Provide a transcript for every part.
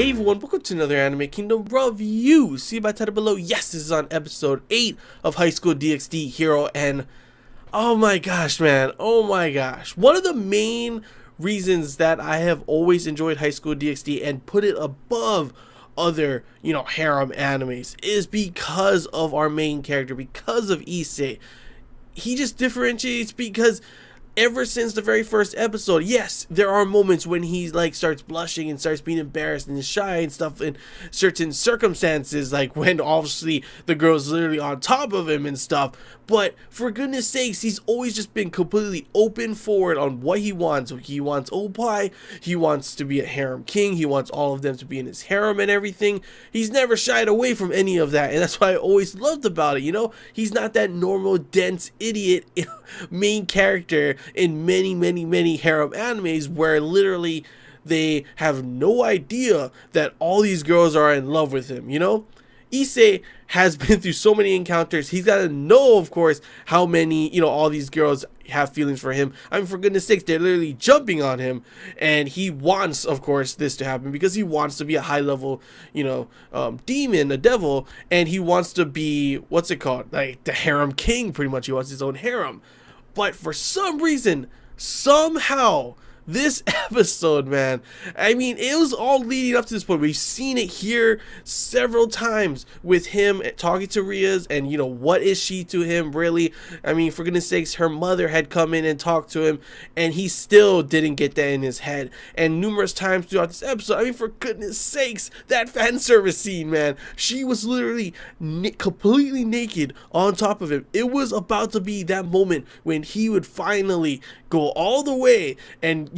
Hey everyone, welcome to another Anime Kingdom review. See by title below, yes, this is on episode 8 of High School DxD Hero, and oh my gosh, man, oh my gosh. One of the main reasons that I have always enjoyed High School DxD and put it above other, harem animes is because of our main character, because of Issei. He just differentiates because ever since the very first episode, yes, there are moments when he starts blushing and starts being embarrassed and shy and stuff in certain circumstances, like when obviously the girl's literally on top of him and stuff. But for goodness sakes, he's always just been completely open forward on what he wants. He wants Opie, he wants to be a harem king, he wants all of them to be in his harem and everything. He's never shied away from any of that, and that's what I always loved about it. He's not that normal dense idiot main character in many harem animes where literally they have no idea that all these girls are in love with him. Issei has been through so many encounters. He's got to know, of course, how many, all these girls have feelings for him. I mean, for goodness sakes, they're literally jumping on him, and he wants, of course, this to happen because he wants to be a high level, demon, a devil, and he wants to be, what's it called? Like the harem king, pretty much. He wants his own harem. But for some reason, somehow, this episode, man, I mean, it was all leading up to this point. We've seen it here several times with him talking to Rias, and what is she to him, really? I mean, for goodness sakes, her mother had come in and talked to him, and he still didn't get that in his head. And numerous times throughout this episode, I mean, for goodness sakes, that fan service scene, man, she was literally completely naked on top of him. It was about to be that moment when he would finally go all the way and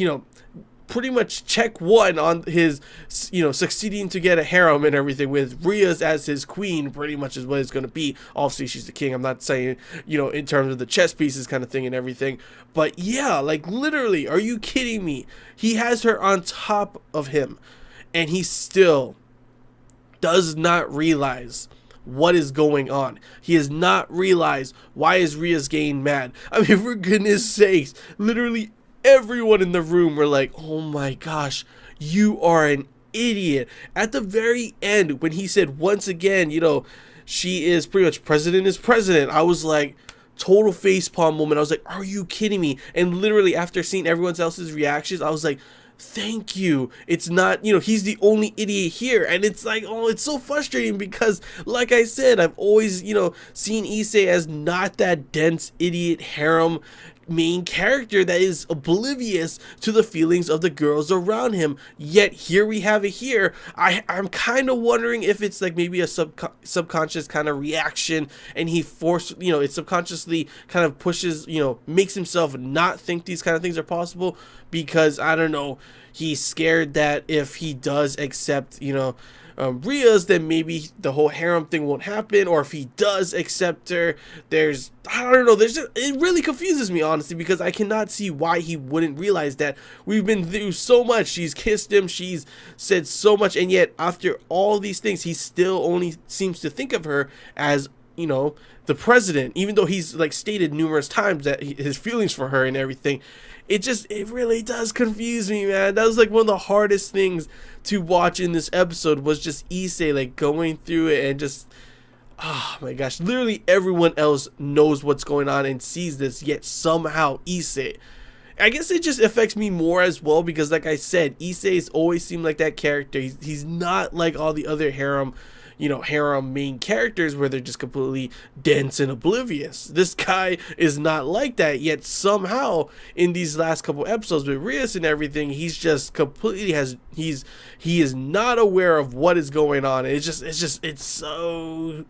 pretty much check one on his succeeding to get a harem and everything with Rias as his queen, pretty much is what it's going to be. Obviously she's the king, I'm not saying in terms of the chess pieces kind of thing and everything, but yeah, like literally, are you kidding me? He has her on top of him and he still does not realize what is going on. He has not realized why is Rias getting mad. I mean, for goodness sakes, literally everyone in the room were like, oh my gosh, you are an idiot. At the very end, when he said once again, she is pretty much president is president, I was like, total facepalm moment. I was like, are you kidding me? And literally after seeing everyone else's reactions, I was like, thank you. It's not, he's the only idiot here. And it's like, oh, it's so frustrating because, like I said, I've always, seen Issei as not that dense idiot harem main character that is oblivious to the feelings of the girls around him. Yet here we have it here. I'm kind of wondering if it's like maybe a subconscious kind of reaction, and he it subconsciously kind of pushes, makes himself not think these kind of things are possible because, I don't know, he's scared that if he does accept, Rias, then maybe the whole harem thing won't happen, or if he does accept her, I don't know, it really confuses me, honestly, because I cannot see why he wouldn't realize that. We've been through so much, she's kissed him, she's said so much, and yet after all these things, he still only seems to think of her as, the president, even though he's stated numerous times that his feelings for her and everything. It really does confuse me, man. That was one of the hardest things to watch in this episode, was just Issei going through it and just, oh my gosh, literally everyone else knows what's going on and sees this, yet somehow Issei, I guess it just affects me more as well because, like I said, Issei's always seemed like that character. He's not like all the other harem main characters where they're just completely dense and oblivious. This guy is not like that, yet somehow in these last couple episodes with Rias and everything, he's just completely he is not aware of what is going on. It's so,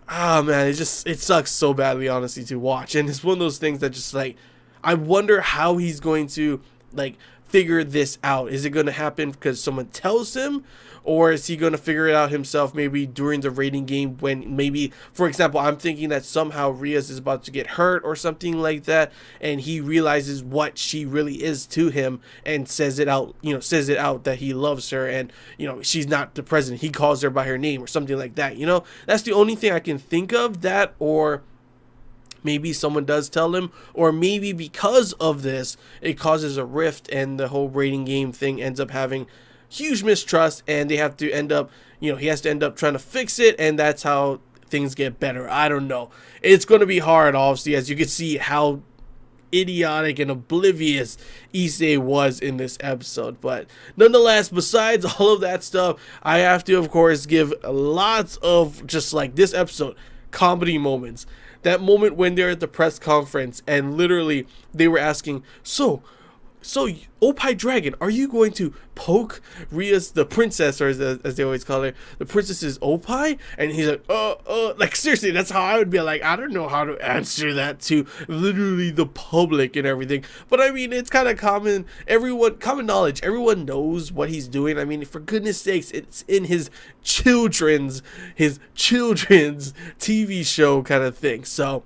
man, it sucks so badly, honestly, to watch. And it's one of those things that just I wonder how he's going to figure this out. Is it going to happen because someone tells him, or is he going to figure it out himself maybe during the rating game when maybe, for example, I'm thinking that somehow Rias is about to get hurt or something like that, and he realizes what she really is to him and says it out that he loves her, and she's not the president, he calls her by her name or something like that. That's the only thing I can think of, that, or maybe someone does tell him, or maybe because of this it causes a rift and the whole rating game thing ends up having huge mistrust, and they have to end up, he has to end up trying to fix it, and that's how things get better. I don't know. It's going to be hard, obviously, as you can see how idiotic and oblivious Issei was in this episode. But nonetheless, besides all of that stuff, I have to, of course, give lots of, just like this episode, comedy moments. That moment when they're at the press conference and literally they were asking, so Opie Dragon, are you going to poke Ria's, the princess, or as they always call her, the princess's Opie? And he's like, like seriously, that's how I would be. Like, I don't know how to answer that to literally the public and everything. But I mean, it's kind of common knowledge. Everyone knows what he's doing. I mean, for goodness sakes, it's in his children's TV show kind of thing. So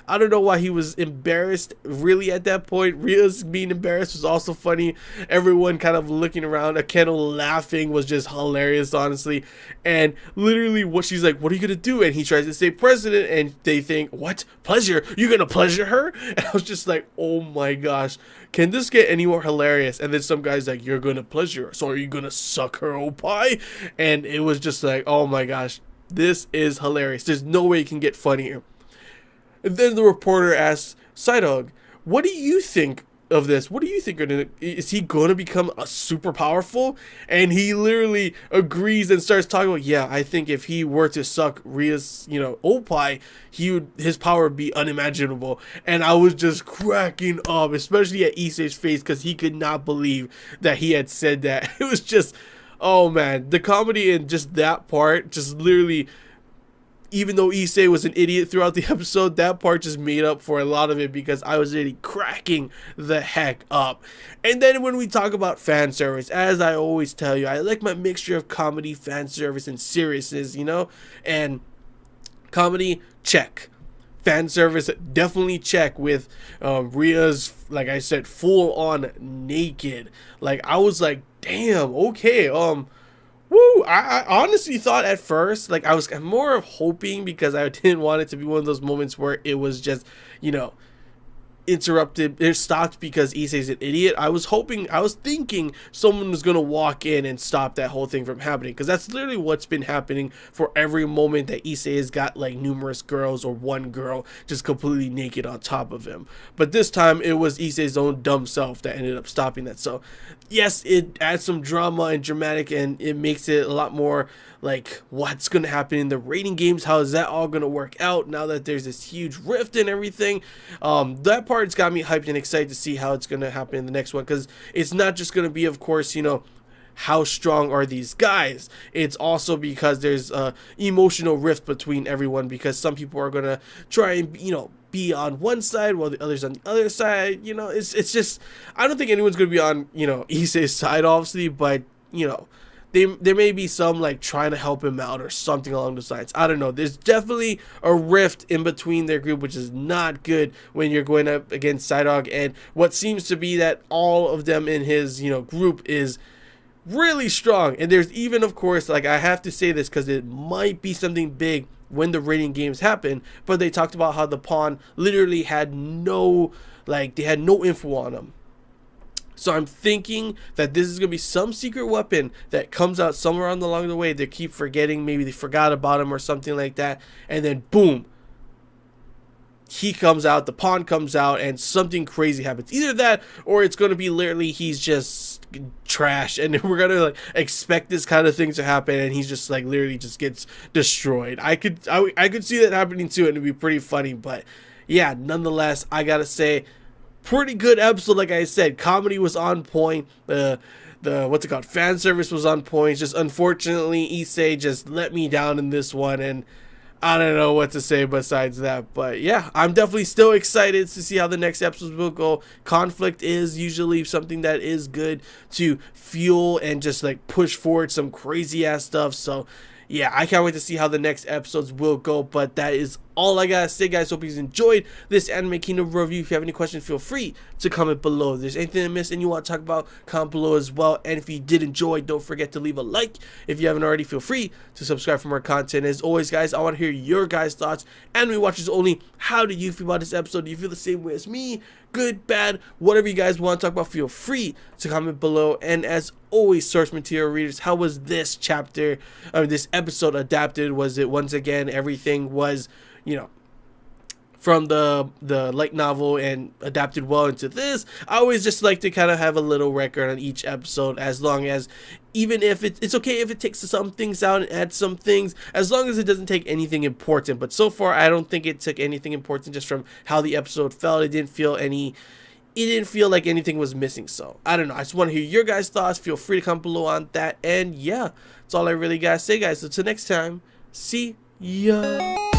I don't know why he was embarrassed really at that point. Ria's being embarrassed was also funny. Everyone kind of looking around, Akeno laughing was just hilarious, honestly. And literally what she's like, what are you gonna do? And he tries to say president, and they think, what? Pleasure? You're gonna pleasure her? And I was just like, oh my gosh, can this get any more hilarious? And then some guy's like, you're gonna pleasure her, so are you gonna suck her Opie? And it was just like, oh my gosh, this is hilarious. There's no way it can get funnier. And then the reporter asks Psydog, what do you think of this? What do you think? Is he going to become a super powerful? And he literally agrees and starts talking about, yeah, I think if he were to suck Ria's, Opie, his power would be unimaginable. And I was just cracking up, especially at Issei's face, because he could not believe that he had said that. It was just, oh man, the comedy in just that part, just literally, even though Issei was an idiot throughout the episode, that part just made up for a lot of it, because I was really cracking the heck up. And then when we talk about fan service, as I always tell you, I like my mixture of comedy, fan service, and seriousness, and comedy, check. Fan service, definitely check with Ria's, like I said, full on naked. Like, I was like, damn, okay, woo! I honestly thought at first, like, I was more of hoping, because I didn't want it to be one of those moments where it was just, interrupted, it stopped because Issei's an idiot. I was thinking someone was gonna walk in and stop that whole thing from happening, because that's literally what's been happening for every moment that Issei has got, like, numerous girls or one girl just completely naked on top of him. But this time it was Issei's own dumb self that ended up stopping that. So yes, it adds some drama and dramatic, and it makes it a lot more like what's gonna happen in the rating games. How is that all gonna work out now that there's this huge rift and everything? That part's got me hyped and excited to see how it's gonna happen in the next one, because it's not just gonna be, of course, how strong are these guys. It's also because there's a emotional rift between everyone, because some people are gonna try and be on one side while the others on the other side. It's just, I don't think anyone's gonna be on Issei's side, obviously, but there may be some like trying to help him out or something along those lines. I don't know. There's definitely a rift in between their group, which is not good when you're going up against Psydog. And what seems to be that all of them in his group is really strong. And there's even, of course, like, I have to say this because it might be something big when the rating games happen, but they talked about how the pawn literally had no info on him. So I'm thinking that this is going to be some secret weapon that comes out somewhere along the way. They keep forgetting, maybe they forgot about him or something like that, and then boom, he comes out, the pawn comes out, and something crazy happens. Either that, or it's going to be literally he's just trash, and we're going to like expect this kind of thing to happen, and he's just like literally just gets destroyed. I could see that happening too, and it'd be pretty funny. But yeah, nonetheless, I gotta say, pretty good episode. Like I said, comedy was on point. The what's it called, fan service was on point. Just unfortunately, Issei just let me down in this one, and I don't know what to say besides that. But yeah, I'm definitely still excited to see how the next episodes will go. Conflict is usually something that is good to fuel and just like push forward some crazy ass stuff. So yeah, I can't wait to see how the next episodes will go. But that is all I gotta say, guys. Hope you enjoyed this Anime Kingdom review. If you have any questions, feel free to comment below. If there's anything I missed and you want to talk about, comment below as well. And if you did enjoy, don't forget to leave a like. If you haven't already, feel free to subscribe for more content. As always, guys, I want to hear your guys' thoughts. Anime watchers only. How do you feel about this episode? Do you feel the same way as me? Good, bad, whatever you guys want to talk about, feel free to comment below. And as always, source material readers, how was this chapter, this episode adapted? Was it, once again, everything was, you know, from the light novel and adapted well into this? I always just like to kind of have a little record on each episode, as long as, even if it's okay if it takes some things out and adds some things, as long as it doesn't take anything important. But so far, I don't think it took anything important, just from how the episode felt. It didn't feel like anything was missing. So I don't know, I just want to hear your guys' thoughts. Feel free to comment below on that. And yeah, that's all I really gotta say, guys. So till next time, see ya.